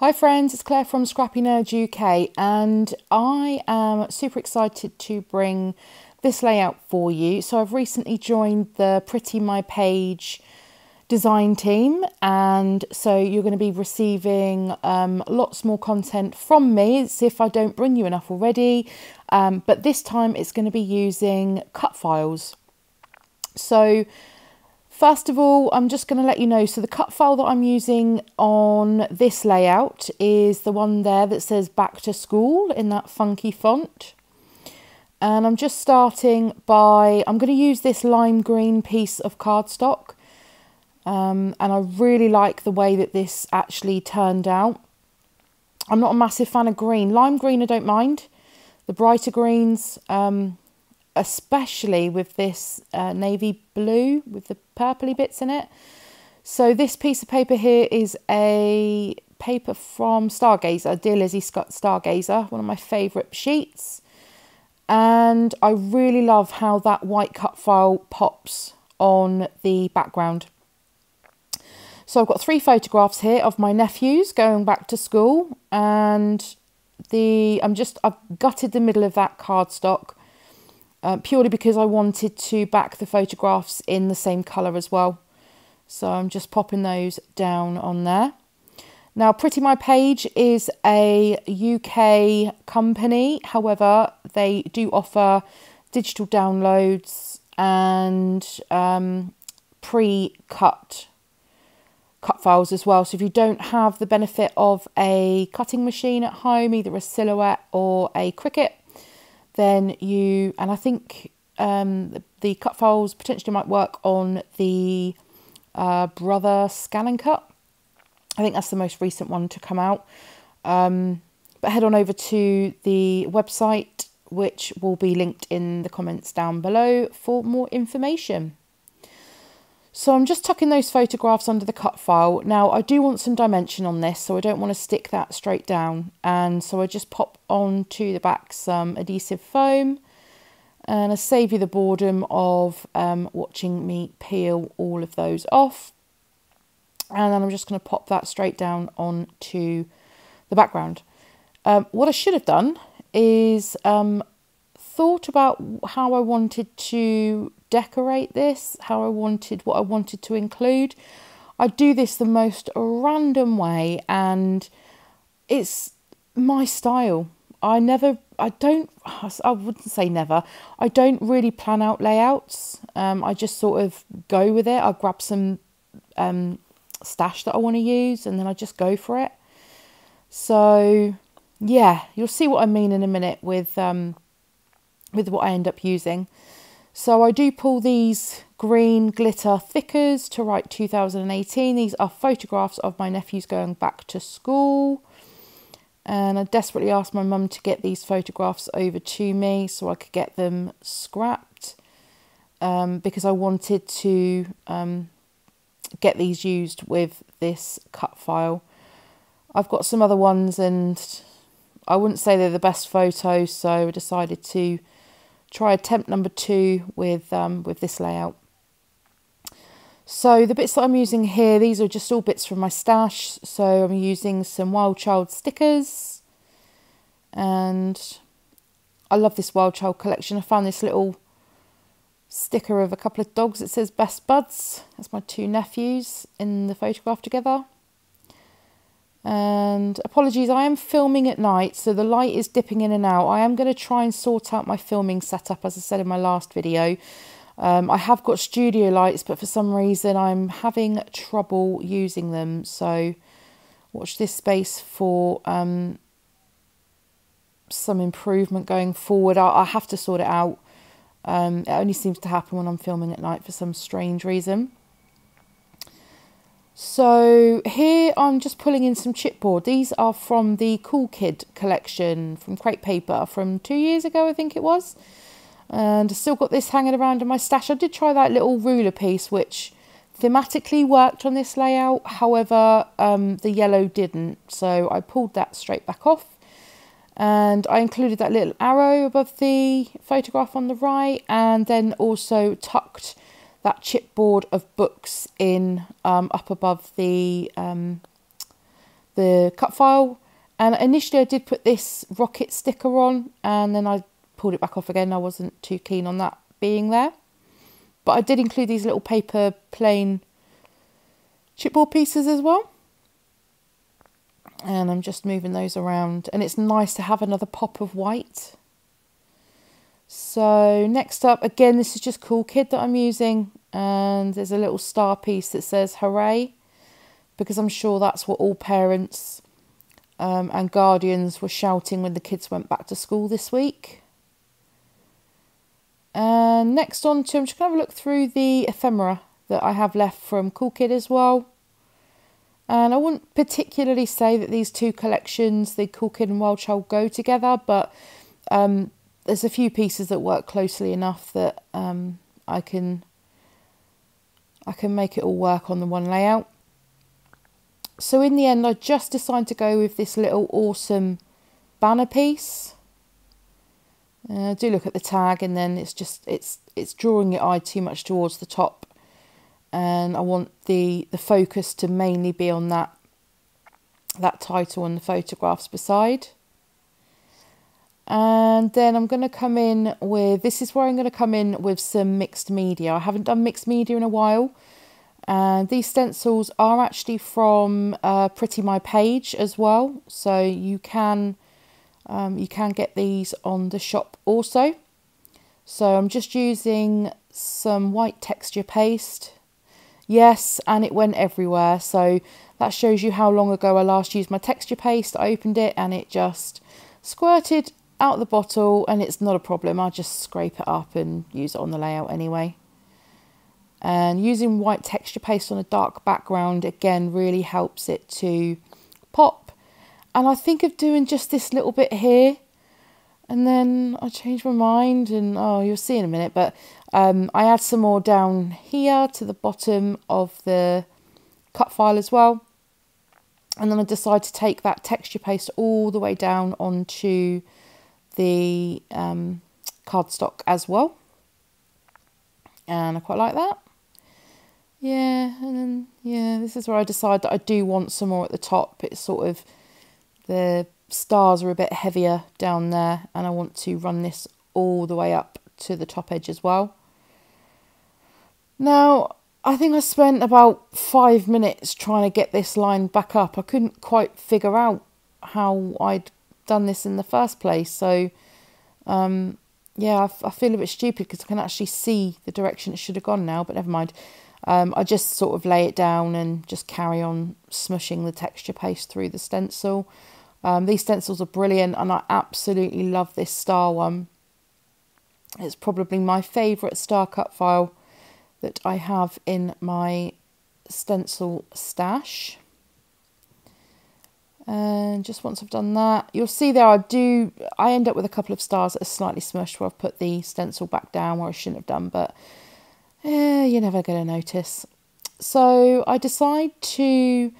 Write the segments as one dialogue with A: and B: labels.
A: Hi friends, it's Claire from ScrappyNerdUK and I am super excited to bring this layout for you. So I've recently joined the Pretty My Page design team, and so you're going to be receiving lots more content from me. It's if I don't bring you enough already, but this time it's going to be using cut files. So first of all, I'm just going to let you know, so the cut file that I'm using on this layout is the one there that says back to school in that funky font. And I'm just starting by, I'm going to use this lime green piece of cardstock. And I really like the way that this actually turned out. I'm not a massive fan of green. Lime green I don't mind. The brighter greens, especially with this navy blue with the purpley bits in it. So this piece of paper here is a paper from Stargazer, Dear Lizzie Stargazer, one of my favourite sheets. And I really love how that white cut file pops on the background. So I've got 3 photographs here of my nephews going back to school, and I've gutted the middle of that cardstock. Purely because I wanted to back the photographs in the same colour as well. So I'm just popping those down on there. Now, Pretty My Page is a UK company. However, they do offer digital downloads and pre-cut cut files as well. So if you don't have the benefit of a cutting machine at home, either a Silhouette or a Cricut, then and I think the cut files potentially might work on the Brother Scan and Cut. I think that's the most recent one to come out. But head on over to the website, which will be linked in the comments down below for more information. So I'm just tucking those photographs under the cut file. Now I do want some dimension on this, so I don't want to stick that straight down. And so I just pop onto the back some adhesive foam, and I save you the boredom of watching me peel all of those off. And then I'm just going to pop that straight down onto the background. What I should have done is thought about how I wanted to decorate this, what I wanted to include. I do this the most random way, and it's my style. I wouldn't say never. I don't really plan out layouts. I just sort of go with it. I grab some stash that I want to use, and then I just go for it. So yeah, you'll see what I mean in a minute with what I end up using. So I do pull these green glitter thickers to write 2018. These are photographs of my nephews going back to school. And I desperately asked my mum to get these photographs over to me so I could get them scrapped. Because I wanted to get these used with this cut file. I've got some other ones, and I wouldn't say they're the best photos, so I decided to try attempt number 2 with this layout. So the bits that I'm using here, these are just all bits from my stash. So I'm using some Wild Child stickers, and I love this Wild Child collection. I found this little sticker of a couple of dogs. It says Best Buds. That's my 2 nephews in the photograph together. And apologies, I am filming at night, so the light is dipping in and out. I am going to try and sort out my filming setup, as I said in my last video. I have got studio lights, but for some reason I'm having trouble using them. So watch this space for some improvement going forward. I have to sort it out. It only seems to happen when I'm filming at night for some strange reason. So here I'm just pulling in some chipboard. These are from the Cool Kid collection from Crepe Paper from 2 years ago, I think it was. And I still got this hanging around in my stash. I did try that little ruler piece, which thematically worked on this layout. However, the yellow didn't. So I pulled that straight back off. And I included that little arrow above the photograph on the right, and then also tucked that chipboard of books in up above the the cut file. And initially I did put this rocket sticker on, and then I pulled it back off again. I wasn't too keen on that being there. But I did include these little paper plain chipboard pieces as well. And I'm just moving those around. And it's nice to have another pop of white. So next up, again, this is just Cool Kid that I'm using. And there's a little star piece that says hooray. Because I'm sure that's what all parents and guardians were shouting when the kids went back to school this week. And next on to, I'm just going to have a look through the ephemera that I have left from Cool Kid as well. And I wouldn't particularly say that these two collections, the Cool Kid and Wild Child, go together, but there's a few pieces that work closely enough that I can make it all work on the one layout. So in the end, I just decided to go with this little awesome banner piece. Do look at the tag, and then it's drawing your eye too much towards the top, and I want the focus to mainly be on that title and the photographs beside. And then I'm going to come in with, this is where I'm going to come in with some mixed media. I haven't done mixed media in a while. And these stencils are actually from Pretty My Page as well. So you can get these on the shop also. So I'm just using some white texture paste. Yes, and it went everywhere. So that shows you how long ago I last used my texture paste. I opened it and it just squirted out the bottle, and it's not a problem. I just scrape it up and use it on the layout anyway. And using white texture paste on a dark background again really helps it to pop. And I think of doing just this little bit here, and then I changed my mind, and oh, you'll see in a minute, but I add some more down here to the bottom of the cut file as well. And then I decide to take that texture paste all the way down onto the cardstock as well. And I quite like that. Yeah, and then, yeah, this is where I decide that I do want some more at the top. It's sort of, the stars are a bit heavier down there, and I want to run this all the way up to the top edge as well. Now, I think I spent about 5 minutes trying to get this line back up. I couldn't quite figure out how I'd done this in the first place. So, yeah, I feel a bit stupid because I can actually see the direction it should have gone now, but never mind. I just sort of lay it down and just carry on smushing the texture paste through the stencil. These stencils are brilliant, and I absolutely love this star one. It's probably my favourite star cut file that I have in my stencil stash. And just once I've done that, you'll see there I end up with a couple of stars that are slightly smushed where I've put the stencil back down where I shouldn't have done, but you're never going to notice. So I decide to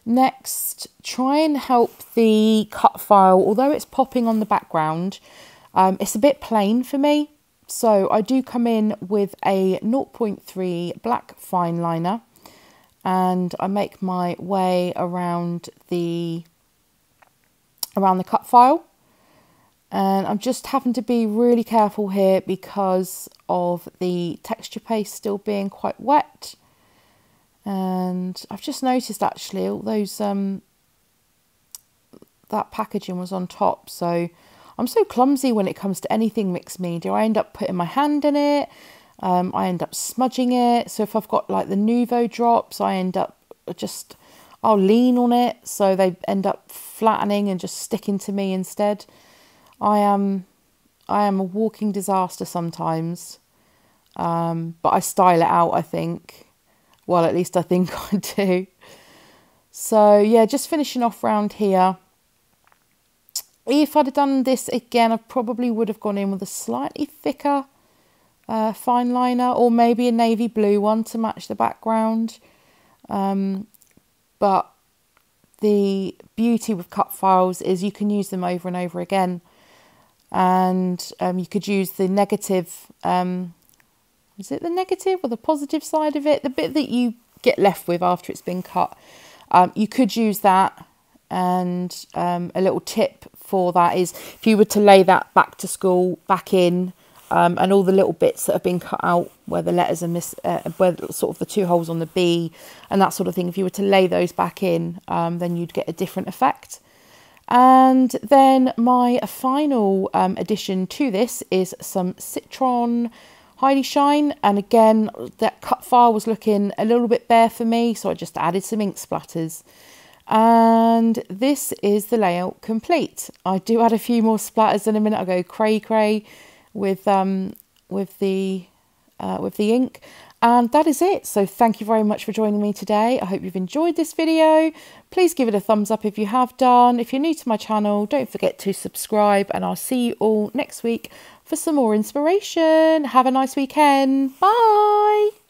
A: next try and help the cut file, although it's popping on the background, it's a bit plain for me. So I do come in with a 0.3 black fine liner, and I make my way around the cut file. And I'm just having to be really careful here because of the texture paste still being quite wet. And I've just noticed actually all those that packaging was on top, so I'm so clumsy when it comes to anything mixed media. I end up putting my hand in it, I end up smudging it. So if I've got like the Nuvo drops, I end up I'll lean on it, so they end up flattening and just sticking to me instead. I am a walking disaster sometimes, but I style it out, I think. Well, at least I think I do. So yeah, just finishing off round here. If I'd have done this again, I probably would have gone in with a slightly thicker fine liner, or maybe a navy blue one to match the background. But the beauty with cut files is you can use them over and over again. And you could use the negative, is it the negative or the positive side of it? The bit that you get left with after it's been cut. You could use that And a little tip for that is if you were to lay that back to school back in, and all the little bits that have been cut out where the letters are where sort of the 2 holes on the B and that sort of thing, if you were to lay those back in, then you'd get a different effect. And then my final addition to this is some Citron Highly Shine. And again, that cut file was looking a little bit bare for me, so I just added some ink splatters. And this is the layout complete. I do add a few more splatters in a minute. I go cray with the ink, and that is it. So thank you very much for joining me today. I hope you've enjoyed this video. Please give it a thumbs up if you have done. If you're new to my channel, don't forget to subscribe, and I'll see you all next week for some more inspiration. Have a nice weekend. Bye.